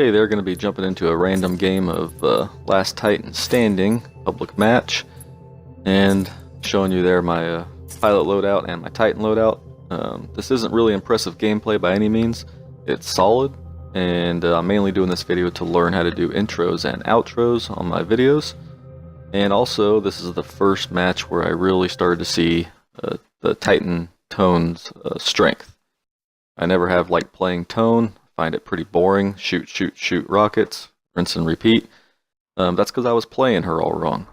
Hey, they're going to be jumping into a random game of Last Titan Standing public match, and showing you there my pilot loadout and my Titan loadout. This isn't really impressive gameplay by any means. It's solid, and I'm mainly doing this video to learn how to do intros and outros on my videos. And also, this is the first match where I really started to see the Titan Tone's strength. I never have liked playing Tone. Find it pretty boring. Shoot, shoot, shoot rockets. Rinse and repeat. That's because I was playing her all wrong.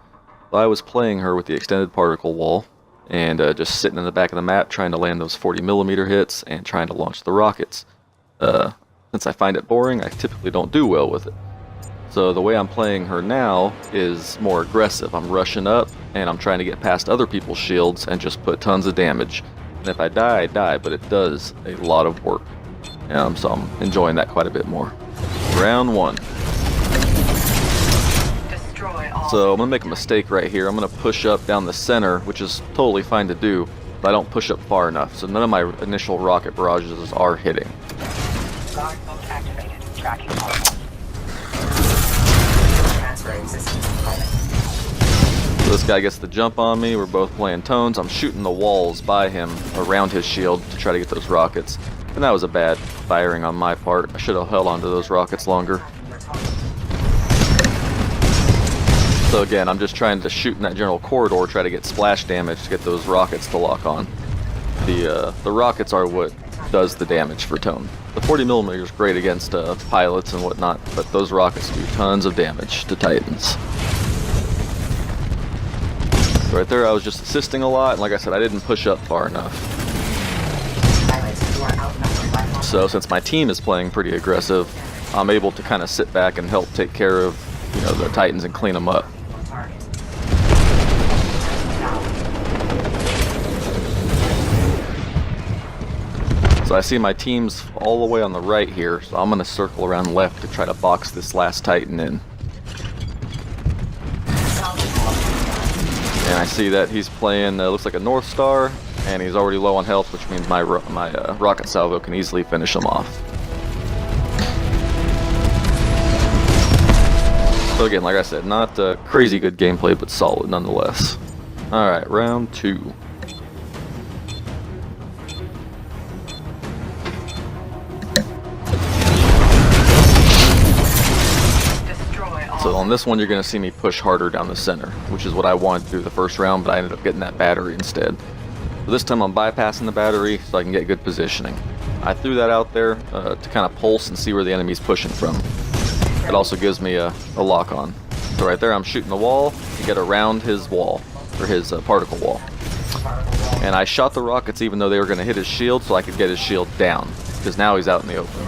I was playing her with the extended particle wall, and just sitting in the back of the map trying to land those 40mm hits and trying to launch the rockets. Since I find it boring, I typically don't do well with it. So the way I'm playing her now is more aggressive. I'm rushing up, and I'm trying to get past other people's shields and just put tons of damage. And if I die, I die, but it does a lot of work. So I'm enjoying that quite a bit more. Round one. So I'm going to make a mistake right here. I'm going to push up down the center, which is totally fine to do, but I don't push up far enough. So none of my initial rocket barrages are hitting. Guard mode activated. Tracking all. Transferring systems component. So this guy gets the jump on me. We're both playing Tones. I'm shooting the walls by him around his shield to try to get those rockets. And that was a bad firing on my part. I should have held onto those rockets longer. So again, I'm just trying to shoot in that general corridor, try to get splash damage to get those rockets to lock on. The rockets are what does the damage for Tone. The 40mm is great against pilots and whatnot, but those rockets do tons of damage to Titans. Right there, I was just assisting a lot, and like I said, I didn't push up far enough. So since my team is playing pretty aggressive, I'm able to kind of sit back and help take care of, the Titans and clean them up. So I see my team's all the way on the right here, so I'm going to circle around left to try to box this last Titan in. And I see that he's playing, looks like a North Star, and he's already low on health, which means my rocket salvo can easily finish him off. So again, like I said, not crazy good gameplay, but solid nonetheless. Alright, round two. So on this one, you're going to see me push harder down the center, which is what I wanted to do the first round, but I ended up getting that battery instead. So this time I'm bypassing the battery so I can get good positioning. I threw that out there to kind of pulse and see where the enemy's pushing from. It also gives me a lock on. So right there I'm shooting the wall to get around his wall, or his particle wall. And I shot the rockets even though they were going to hit his shield so I could get his shield down, because now he's out in the open.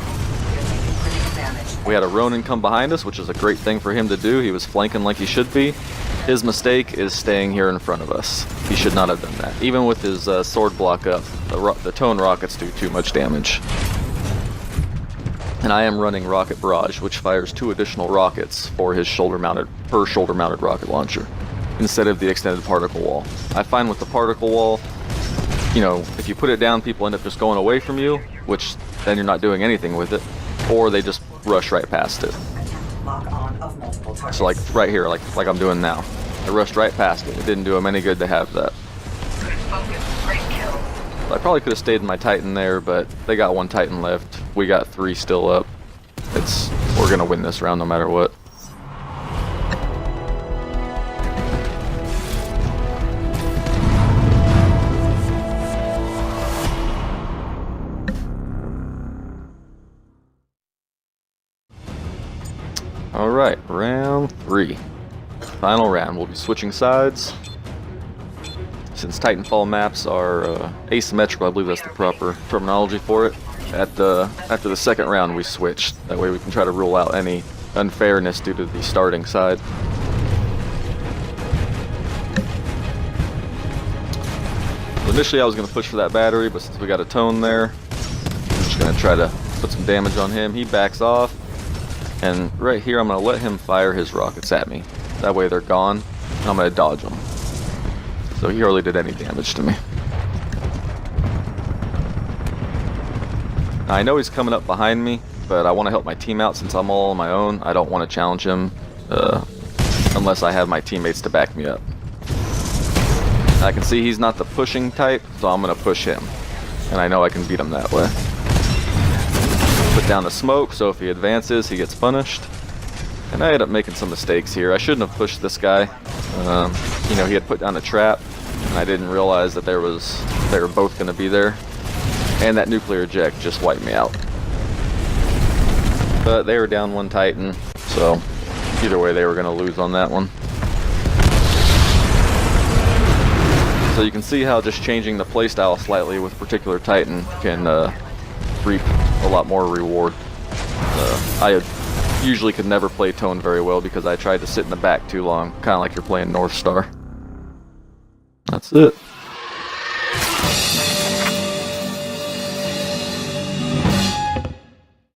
We had a Ronin come behind us, which is a great thing for him to do. He was flanking like he should be. His mistake is staying here in front of us. He should not have done that. Even with his sword block up, the Tone rockets do too much damage. And I am running Rocket Barrage, which fires 2 additional rockets for his shoulder-mounted rocket launcher, instead of the extended particle wall. I find with the particle wall, if you put it down, people end up just going away from you, which then you're not doing anything with it, or they just rush right past it. So like right here, like I'm doing now. I rushed right past it. It didn't do them any good to have that. So I probably could have stayed in my Titan there, but they got 1 Titan left. We got 3 still up. We're gonna win this round no matter what. Alright, round 3. Final round. We'll be switching sides. Since Titanfall maps are asymmetrical, I believe that's the proper terminology for it. After the second round we switched. That way we can try to rule out any unfairness due to the starting side. So initially I was going to push for that battery, but since we got a Tone there, I'm just going to try to put some damage on him. He backs off. And right here, I'm going to let him fire his rockets at me. That way they're gone, and I'm going to dodge them. So he hardly did any damage to me. Now, I know he's coming up behind me, but I want to help my team out since I'm all on my own. I don't want to challenge him unless I have my teammates to back me up. I can see he's not the pushing type, so I'm going to push him. And I know I can beat him that way. Put down the smoke, so if he advances, he gets punished. And I ended up making some mistakes here. I shouldn't have pushed this guy. You know, he had put down a trap, and I didn't realize that they were both going to be there. And that nuclear eject just wiped me out. But they were down one Titan, so either way they were going to lose on that one. So you can see how just changing the playstyle slightly with a particular Titan can reap a lot more reward. I usually could never play Tone very well because I tried to sit in the back too long, kind of like you're playing North Star. That's it.